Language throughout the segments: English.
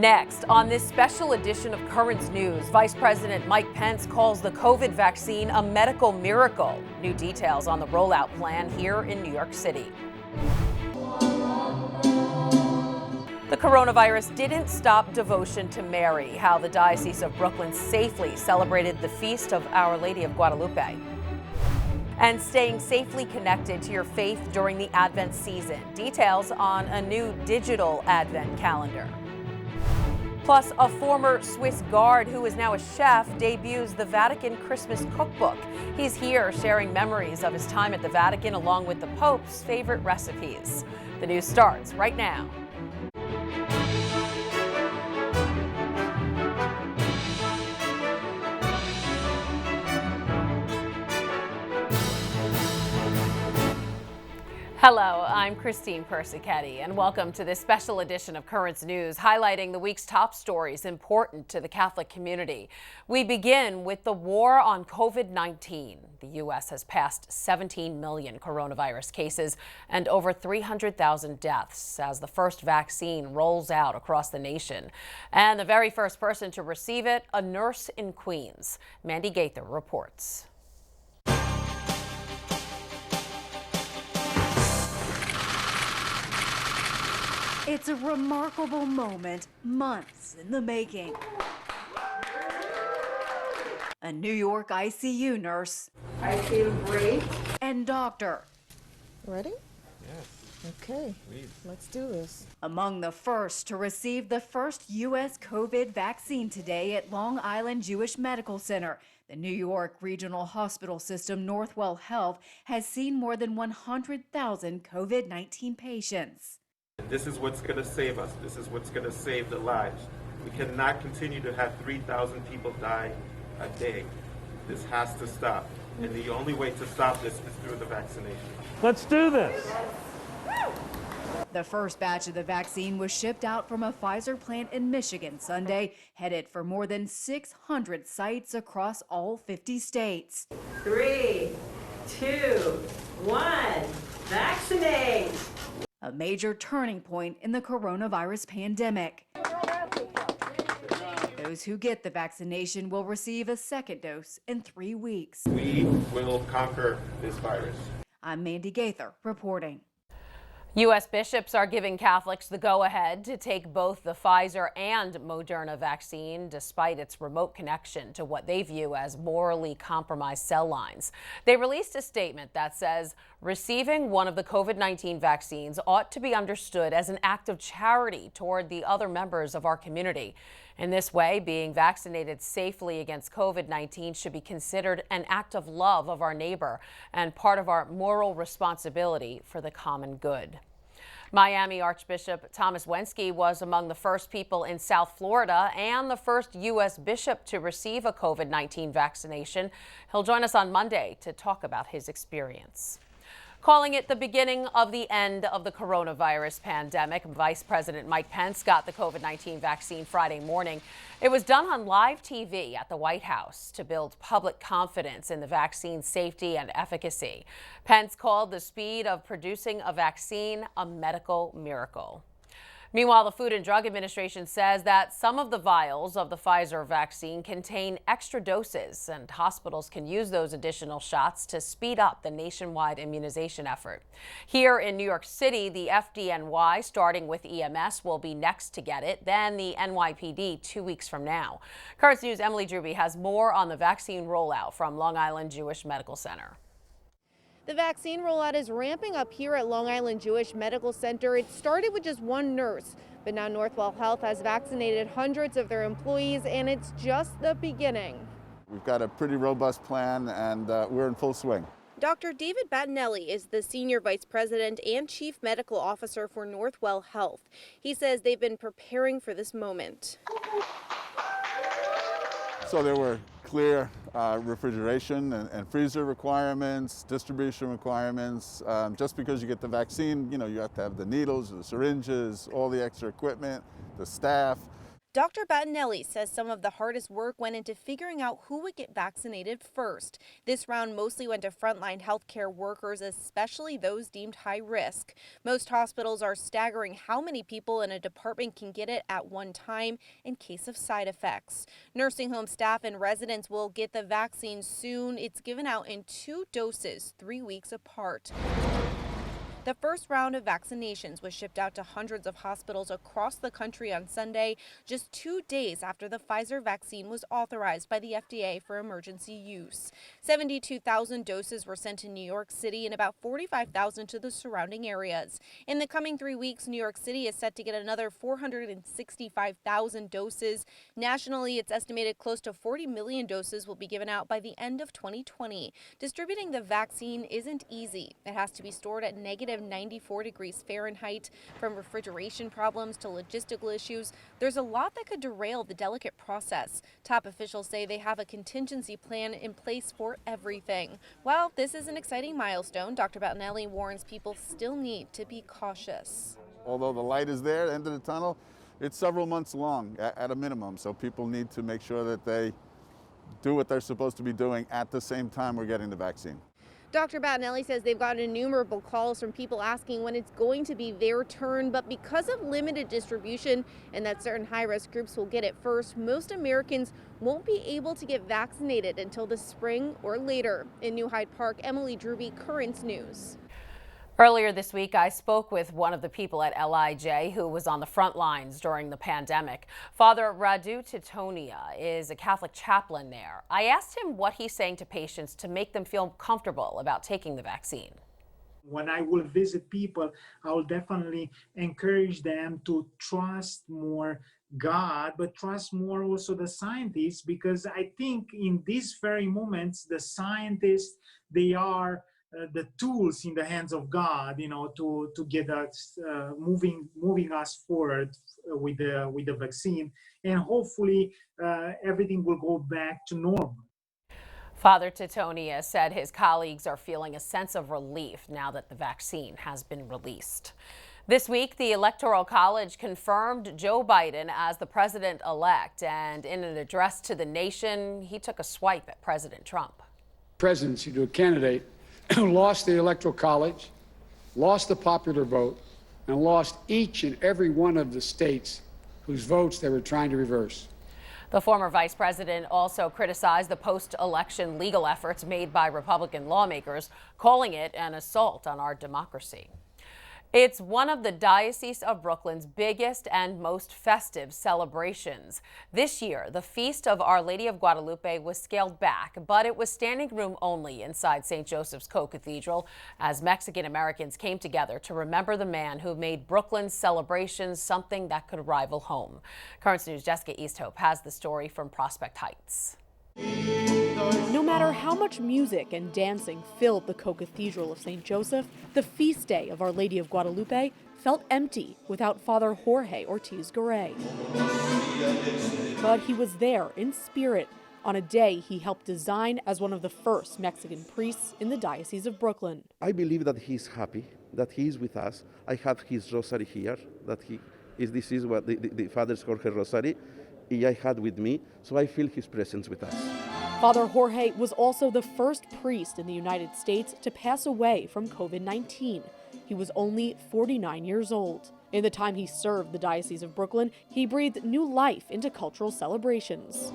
Next, on this special edition of Currents News, Vice President Mike Pence calls the COVID vaccine a medical miracle. New details on the rollout plan here in New York City. The coronavirus didn't stop devotion to Mary, how the Diocese of Brooklyn safely celebrated the feast of Our Lady of Guadalupe. And staying safely connected to your faith during the Advent season. Details on a new digital Advent calendar. Plus, a former Swiss guard who is now a chef debuts the Vatican Christmas Cookbook. He's here sharing memories of his time at the Vatican along with the Pope's favorite recipes. The news starts right now. Hello, I'm Christine Persichetti, and welcome to this special edition of Currents News, highlighting the week's top stories important to the Catholic community. We begin with the war on COVID-19. The U.S. has passed 17 million coronavirus cases and over 300,000 deaths as the first vaccine rolls out across the nation. And the very first person to receive it, a nurse in Queens. Mandy Gaither reports. It's a remarkable moment, months in the making. A New York ICU nurse. I feel great. And doctor. Ready? Yes. Okay, let's do this. Among the first to receive the first U.S. COVID vaccine today at Long Island Jewish Medical Center. The New York Regional Hospital System, Northwell Health, has seen more than 100,000 COVID-19 patients. This is what's going to save us. This is what's going to save the lives. We cannot continue to have 3,000 people die a day. This has to stop. And the only way to stop this is through the vaccination. Let's do this. The first batch of the vaccine was shipped out from a Pfizer plant in Michigan Sunday, headed for more than 600 sites across all 50 states. 3, 2, 1, vaccinate! A major turning point in the coronavirus pandemic. Those who get the vaccination will receive a second dose in 3 weeks. We will conquer this virus. I'm Mandy Gaither reporting. U.S. bishops are giving Catholics the go-ahead to take both the Pfizer and Moderna vaccine, despite its remote connection to what they view as morally compromised cell lines. They released a statement that says receiving one of the COVID-19 vaccines ought to be understood as an act of charity toward the other members of our community. In this way, being vaccinated safely against COVID-19 should be considered an act of love of our neighbor and part of our moral responsibility for the common good. Miami Archbishop Thomas Wensky was among the first people in South Florida and the first U.S. bishop to receive a COVID-19 vaccination. He'll join us on Monday to talk about his experience. Calling it the beginning of the end of the coronavirus pandemic, Vice President Mike Pence got the COVID-19 vaccine Friday morning. It was done on live TV at the White House to build public confidence in the vaccine's safety and efficacy. Pence called the speed of producing a vaccine a medical miracle. Meanwhile, the Food and Drug Administration says that some of the vials of the Pfizer vaccine contain extra doses, and hospitals can use those additional shots to speed up the nationwide immunization effort. Here in New York City, the FDNY, starting with EMS, will be next to get it, then the NYPD 2 weeks from now. Currents News' Emily Druby has more on the vaccine rollout from Long Island Jewish Medical Center. The vaccine rollout is ramping up here at Long Island Jewish Medical Center. It started with just one nurse, but now Northwell Health has vaccinated hundreds of their employees, and it's just the beginning. We've got a pretty robust plan, and we're in full swing. Dr. David Battinelli is the Senior Vice President and Chief Medical Officer for Northwell Health. He says they've been preparing for this moment. So there were clear refrigeration and freezer requirements, distribution requirements. Just because you get the vaccine, you have to have the needles, the syringes, all the extra equipment, the staff. Dr. Battinelli says some of the hardest work went into figuring out who would get vaccinated first. This round mostly went to frontline healthcare workers, especially those deemed high risk. Most hospitals are staggering how many people in a department can get it at one time in case of side effects. Nursing home staff and residents will get the vaccine soon. It's given out in 2 doses, 3 weeks apart. The first round of vaccinations was shipped out to hundreds of hospitals across the country on Sunday, just 2 days after the Pfizer vaccine was authorized by the FDA for emergency use. 72,000 doses were sent to New York City and about 45,000 to the surrounding areas. In the coming 3 weeks, New York City is set to get another 465,000 doses. Nationally, it's estimated close to 40 million doses will be given out by the end of 2020. Distributing the vaccine isn't easy. It has to be stored at negative 94 degrees Fahrenheit. From refrigeration problems to logistical issues, there's a lot that could derail the delicate process. Top officials say they have a contingency plan in place for everything. While this is an exciting milestone, Dr. Battinelli warns people still need to be cautious. Although the light is there, the end of the tunnel, it's several months long at a minimum, so people need to make sure that they do what they're supposed to be doing at the same time we're getting the vaccine. Dr. Battinelli says they've gotten innumerable calls from people asking when it's going to be their turn, but because of limited distribution and that certain high-risk groups will get it first, most Americans won't be able to get vaccinated until the spring or later. In New Hyde Park, Emily Drewby, Currents News. Earlier this week, I spoke with one of the people at LIJ who was on the front lines during the pandemic. Father Radu Titonia is a Catholic chaplain there. I asked him what he's saying to patients to make them feel comfortable about taking the vaccine. When I will visit people, I will definitely encourage them to trust more God, but trust more also the scientists, because I think in these very moments, the scientists, they are the tools in the hands of God, to get us moving us forward with the vaccine, and hopefully everything will go back to normal. Father Titonia said his colleagues are feeling a sense of relief now that the vaccine has been released. This week, the Electoral College confirmed Joe Biden as the president-elect, and in an address to the nation, he took a swipe at President Trump. Presidency to a candidate who lost the Electoral College, lost the popular vote, and lost each and every one of the states whose votes they were trying to reverse. The former vice president also criticized the post-election legal efforts made by Republican lawmakers, calling it an assault on our democracy. It's one of the Diocese of Brooklyn's biggest and most festive celebrations. This year, the Feast of Our Lady of Guadalupe was scaled back, but it was standing room only inside St. Joseph's Co-Cathedral as Mexican Americans came together to remember the man who made Brooklyn's celebrations something that could rival home. Currents News' Jessica Easthope has the story from Prospect Heights. No matter how much music and dancing filled the Co-Cathedral of St. Joseph, the feast day of Our Lady of Guadalupe felt empty without Father Jorge Ortiz-Garay. But he was there in spirit on a day he helped design as one of the first Mexican priests in the Diocese of Brooklyn. I believe that he's happy, that he is with us. I have his rosary here, this is what the Father's Jorge rosary I had with me, so I feel his presence with us. Father Jorge was also the first priest in the United States to pass away from COVID-19. He was only 49 years old. In the time he served the Diocese of Brooklyn, he breathed new life into cultural celebrations.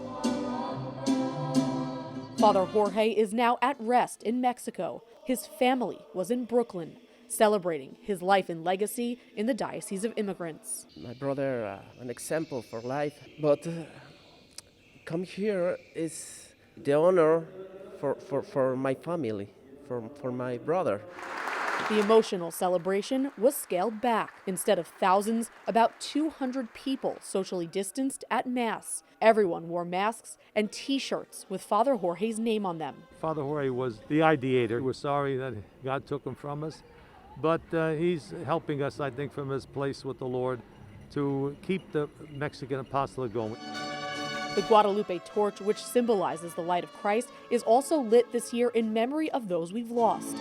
Father Jorge is now at rest in Mexico. His family was in Brooklyn, celebrating his life and legacy in the Diocese of Immigrants. My brother, an example for life, but come here is the honor for my family, for my brother. The emotional celebration was scaled back. Instead of thousands, about 200 people socially distanced at Mass. Everyone wore masks and T-shirts with Father Jorge's name on them. Father Jorge was the ideator. We're sorry that God took him from us, but he's helping us, I think, from his place with the Lord to keep the Mexican apostolate going. The Guadalupe torch, which symbolizes the light of Christ, is also lit this year in memory of those we've lost.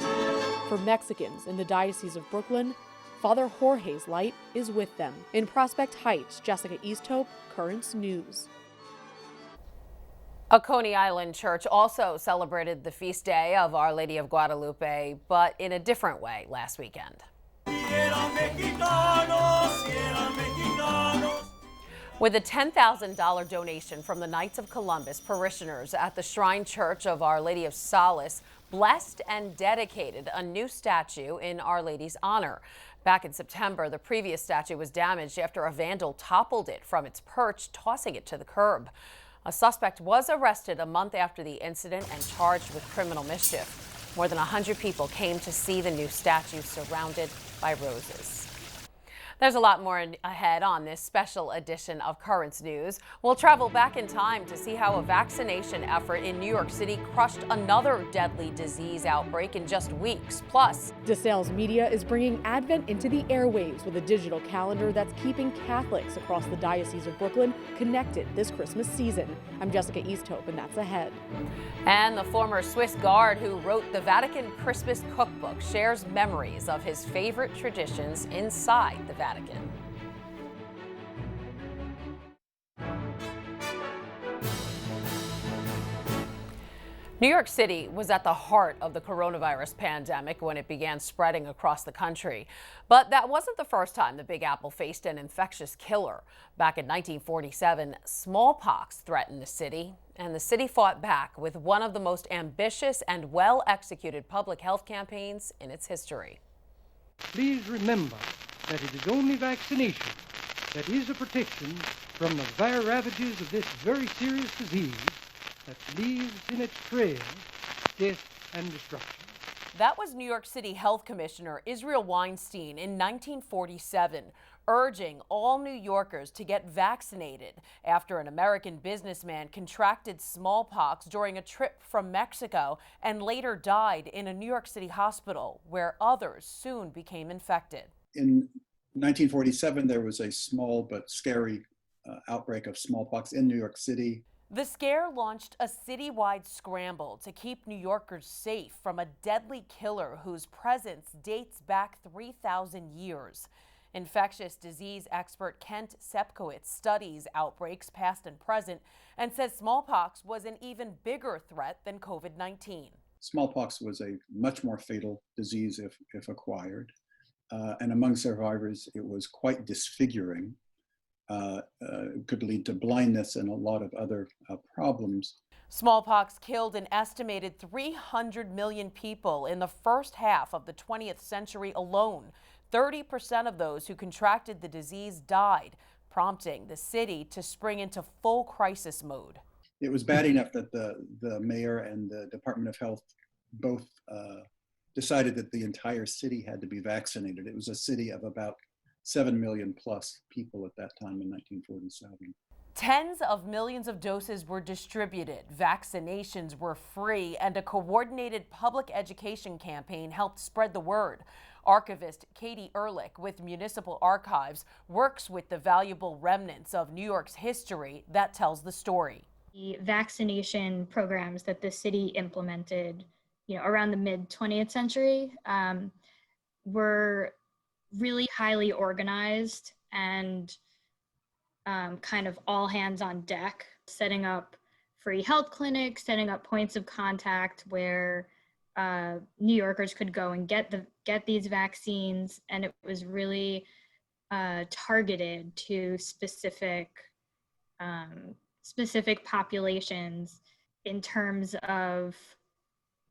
For Mexicans in the Diocese of Brooklyn, Father Jorge's light is with them. In Prospect Heights, Jessica Easthope, Currents News. A Coney Island church also celebrated the feast day of Our Lady of Guadalupe, but in a different way last weekend. With a $10,000 donation from the Knights of Columbus, parishioners at the Shrine Church of Our Lady of Solace blessed and dedicated a new statue in Our Lady's honor. Back in September, the previous statue was damaged after a vandal toppled it from its perch, tossing it to the curb. A suspect was arrested a month after the incident and charged with criminal mischief. More than 100 people came to see the new statue surrounded by roses. There's a lot more ahead on this special edition of Currents News. We'll travel back in time to see how a vaccination effort in New York City crushed another deadly disease outbreak in just weeks. Plus, DeSales Media is bringing Advent into the airwaves with a digital calendar that's keeping Catholics across the Diocese of Brooklyn connected this Christmas season. I'm Jessica Easthope, and that's ahead. And the former Swiss guard who wrote the Vatican Christmas Cookbook shares memories of his favorite traditions inside the Vatican. New York City was at the heart of the coronavirus pandemic when it began spreading across the country. But that wasn't the first time the Big Apple faced an infectious killer. Back in 1947, smallpox threatened the city, and the city fought back with one of the most ambitious and well-executed public health campaigns in its history. Please remember that it is only vaccination that is a protection from the dire ravages of this very serious disease that leaves in its trail death and destruction. That was New York City Health Commissioner Israel Weinstein in 1947, urging all New Yorkers to get vaccinated after an American businessman contracted smallpox during a trip from Mexico and later died in a New York City hospital where others soon became infected. In 1947, there was a small but scary outbreak of smallpox in New York City. The scare launched a citywide scramble to keep New Yorkers safe from a deadly killer whose presence dates back 3,000 years. Infectious disease expert Kent Sepkowitz studies outbreaks past and present and says smallpox was an even bigger threat than COVID-19. Smallpox was a much more fatal disease if acquired. And among survivors, it was quite disfiguring. Could lead to blindness and a lot of other problems. Smallpox killed an estimated 300 million people in the first half of the 20th century alone. 30% of those who contracted the disease died, prompting the city to spring into full crisis mode. It was bad enough that the mayor and the Department of Health both decided that the entire city had to be vaccinated. It was a city of about 7 million plus people at that time in 1947. Tens of millions of doses were distributed, vaccinations were free, and a coordinated public education campaign helped spread the word. Archivist Katie Ehrlich with Municipal Archives works with the valuable remnants of New York's history that tells the story. The vaccination programs that the city implemented, around the mid-20th century were really highly organized and kind of all hands on deck, setting up free health clinics, setting up points of contact where New Yorkers could go and get these vaccines, and it was really targeted to specific populations in terms of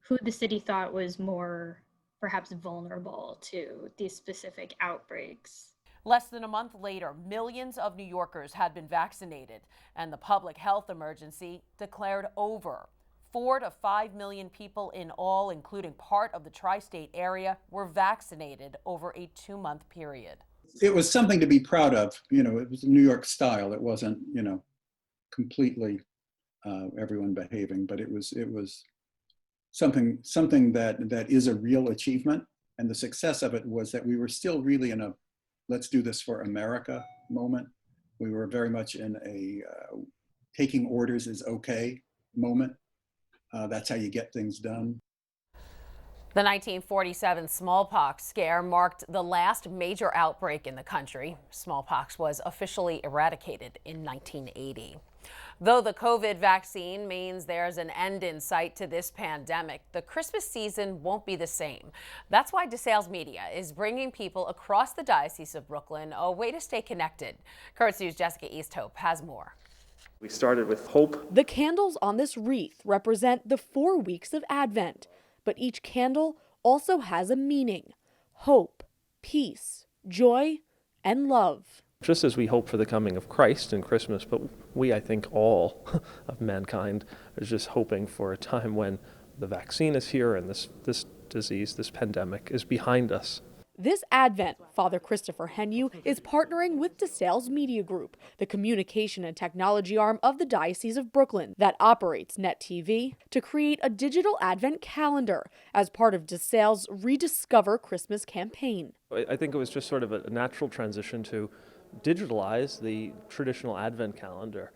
who the city thought was more perhaps vulnerable to these specific outbreaks. Less than a month later, millions of New Yorkers had been vaccinated, and the public health emergency declared over. 4 to 5 million people in all, including part of the tri-state area, were vaccinated over a 2-month period. It was something to be proud of. It was New York style. It wasn't, completely everyone behaving, but it was something that is a real achievement. And the success of it was that we were still really in a let's do this for America moment. We were very much in a taking orders is okay moment. That's how you get things done. The 1947 smallpox scare marked the last major outbreak in the country. Smallpox was officially eradicated in 1980. Though the COVID vaccine means there's an end in sight to this pandemic, the Christmas season won't be the same. That's why DeSales Media is bringing people across the Diocese of Brooklyn a way to stay connected. Currents News' Jessica Easthope has more. We started with hope. The candles on this wreath represent the 4 weeks of Advent, but each candle also has a meaning: hope, peace, joy, and love. Just as we hope for the coming of Christ in Christmas, but we, I think all of mankind, is just hoping for a time when the vaccine is here and this disease, this pandemic, is behind us. This Advent, Father Christopher Henyu is partnering with DeSales Media Group, the communication and technology arm of the Diocese of Brooklyn that operates Net TV, to create a digital Advent calendar as part of DeSales' Rediscover Christmas campaign. I think it was just sort of a natural transition to digitalize the traditional Advent calendar.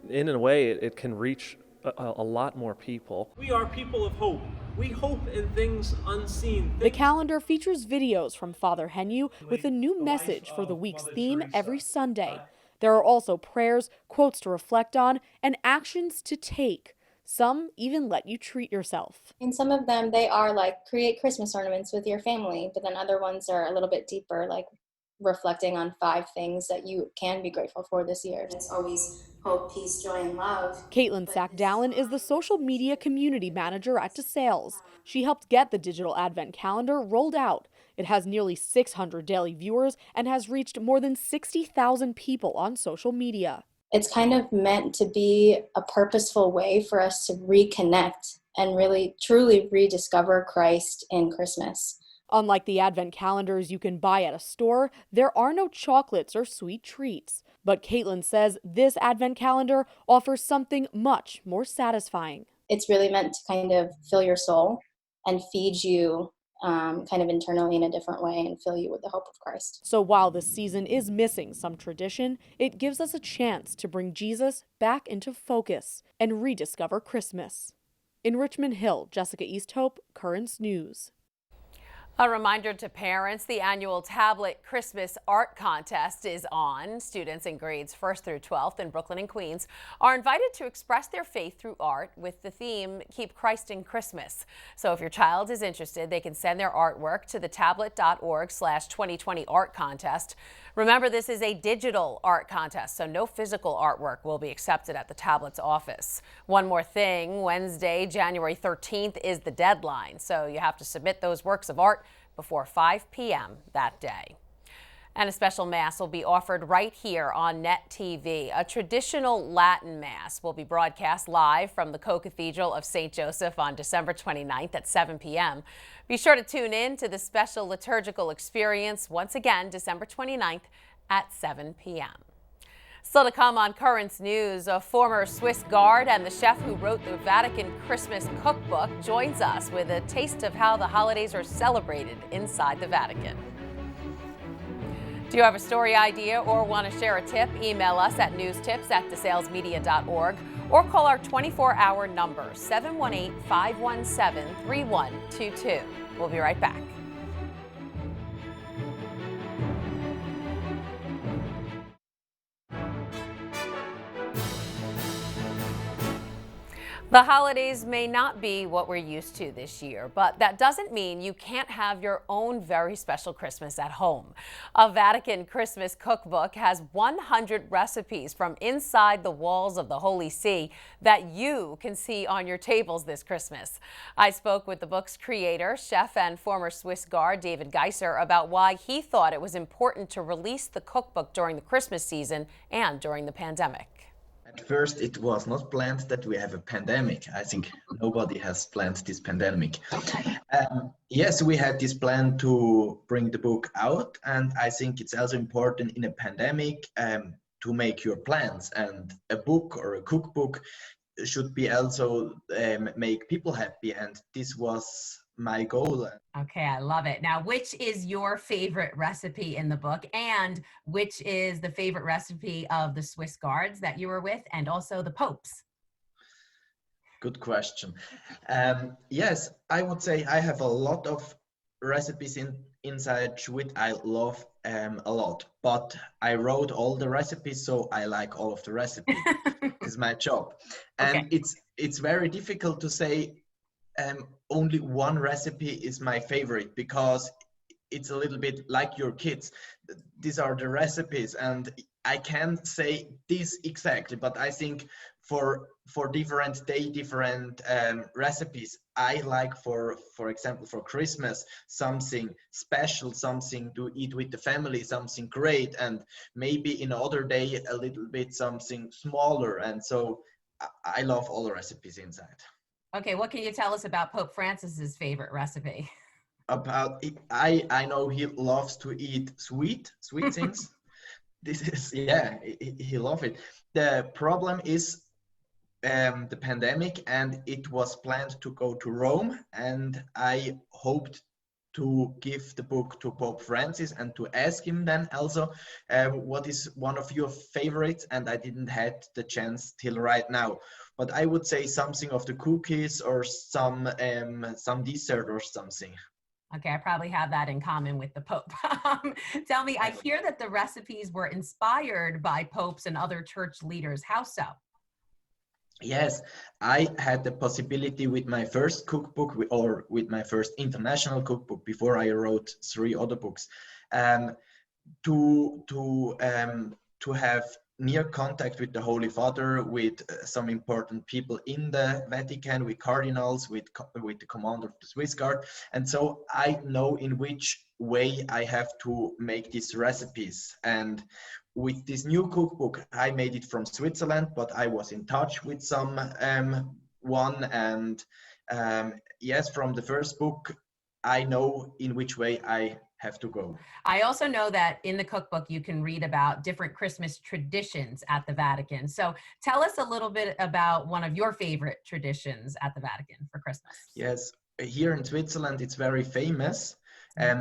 In a way, it can reach a lot more people. We are people of hope. We hope in things unseen. The calendar features videos from Father Henyu with a new message for the week's theme every Sunday. There are also prayers, quotes to reflect on, and actions to take. Some even let you treat yourself. In some of them, they are like create Christmas ornaments with your family, but then other ones are a little bit deeper, like reflecting on 5 things that you can be grateful for this year. It's always hope, peace, joy, and love. Caitlin Sack-Dallin is the social media community manager at DeSales. She helped get the digital Advent calendar rolled out. It has nearly 600 daily viewers and has reached more than 60,000 people on social media. It's kind of meant to be a purposeful way for us to reconnect and really, truly rediscover Christ in Christmas. Unlike the Advent calendars you can buy at a store, there are no chocolates or sweet treats. But Caitlin says this Advent calendar offers something much more satisfying. It's really meant to kind of fill your soul and feed you kind of internally in a different way and fill you with the hope of Christ. So while this season is missing some tradition, it gives us a chance to bring Jesus back into focus and rediscover Christmas. In Richmond Hill, Jessica Easthope, Currents News. A reminder to parents, the annual Tablet Christmas Art Contest is on. Students in grades 1st through 12th in Brooklyn and Queens are invited to express their faith through art with the theme, Keep Christ in Christmas. So if your child is interested, they can send their artwork to the tablet.org/2020 art contest. Remember, this is a digital art contest, so no physical artwork will be accepted at the Tablet's office. One more thing, Wednesday, January 13th is the deadline, so you have to submit those works of art before 5 p.m. that day. And a special Mass will be offered right here on Net TV. A traditional Latin Mass will be broadcast live from the Co-Cathedral of St. Joseph on December 29th at 7 p.m. Be sure to tune in to the special liturgical experience once again December 29th at 7 p.m. Still to come on Currents News, a former Swiss guard and the chef who wrote the Vatican Christmas Cookbook joins us with a taste of how the holidays are celebrated inside the Vatican. Do you have a story idea or want to share a tip? Email us at newstips@desalesmedia.org or call our 24-hour number, 718-517-3122. We'll be right back. The holidays may not be what we're used to this year, but that doesn't mean you can't have your own very special Christmas at home. A Vatican Christmas Cookbook has 100 recipes from inside the walls of the Holy See that you can see on your tables this Christmas. I spoke with the book's creator, chef and former Swiss guard David Geiser about why he thought it was important to release the cookbook during the Christmas season and during the pandemic. At first, it was not planned that we have a pandemic. I think nobody has planned this pandemic. Yes, we had this plan to bring the book out, and I think it's also important in a pandemic to make your plans. And a book or a cookbook should be also make people happy, and this was my goal. Okay, I love it. Now, which is your favorite recipe in the book, and which is the favorite recipe of the Swiss guards that you were with and also the popes? Good question. Yes, I would say I have a lot of recipes inside which I love a lot, but I wrote all the recipes, so I like all of the recipes. It's my job, and it's very difficult to say only one recipe is my favorite, because it's a little bit like your kids. These are the recipes, and I can't say this exactly, but I think for different recipes, I like, for example, for Christmas, something special, something to eat with the family, something great, and maybe in other day a little bit something smaller. And so I love all the recipes inside. Okay, what can you tell us about Pope Francis's favorite recipe? About it, I know he loves to eat sweet things. This is, yeah, he loves it. The problem is the pandemic, and it was planned to go to Rome, and I hoped to give the book to Pope Francis and to ask him then also what is one of your favorites, and I didn't had the chance till right now. But I would say something of the cookies, or some dessert or something. Okay, I probably have that in common with the Pope. Tell me, I hear that the recipes were inspired by popes and other church leaders. How so? Yes, I had the possibility with my first cookbook, or with my first international cookbook, before I wrote 3 other books, to have near contact with the Holy Father, with some important people in the Vatican, with cardinals, with the commander of the Swiss Guard. And so I know in which way I have to make these recipes. And with this new cookbook, I made it from Switzerland, but I was in touch with some one. And yes, from the first book, I know in which way I have to go. I also know that in the cookbook, you can read about different Christmas traditions at the Vatican. So tell us a little bit about one of your favorite traditions at the Vatican for Christmas. Yes, here in Switzerland, it's very famous.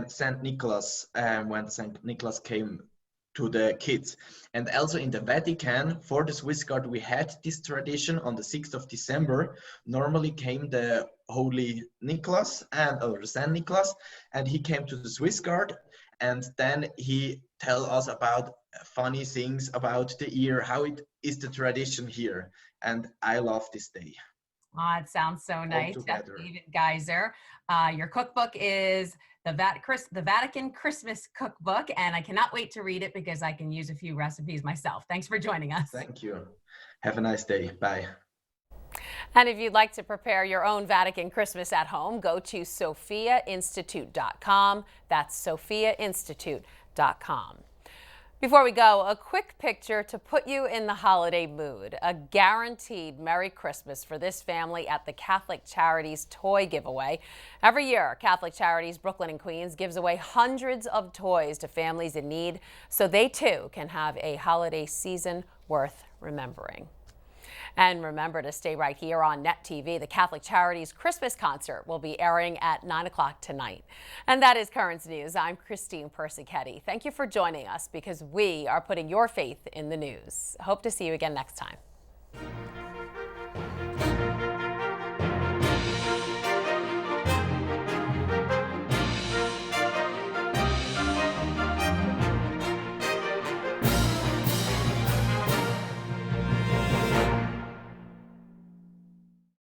St. Nicholas, when St. Nicholas came to the kids. And also in the Vatican, for the Swiss Guard, we had this tradition on the 6th of December. Normally came the Holy Nicholas, or St. Nicholas, and he came to the Swiss Guard, and then he tell us about funny things about the year, how it is the tradition here. And I love this day. Oh, it sounds so nice. David Geiser. Your cookbook is the Vatican Christmas Cookbook, and I cannot wait to read it because I can use a few recipes myself. Thanks for joining us. Thank you. Have a nice day. Bye. And if you'd like to prepare your own Vatican Christmas at home, go to sophiainstitute.com. That's sophiainstitute.com. Before we go, a quick picture to put you in the holiday mood. A guaranteed Merry Christmas for this family at the Catholic Charities toy giveaway. Every year, Catholic Charities Brooklyn and Queens gives away hundreds of toys to families in need, so they too can have a holiday season worth remembering. And remember to stay right here on Net TV. The Catholic Charities Christmas concert will be airing at 9 o'clock tonight. And that is Currents News. I'm Christine Persichetti. Thank you for joining us, because we are putting your faith in the news. Hope to see you again next time.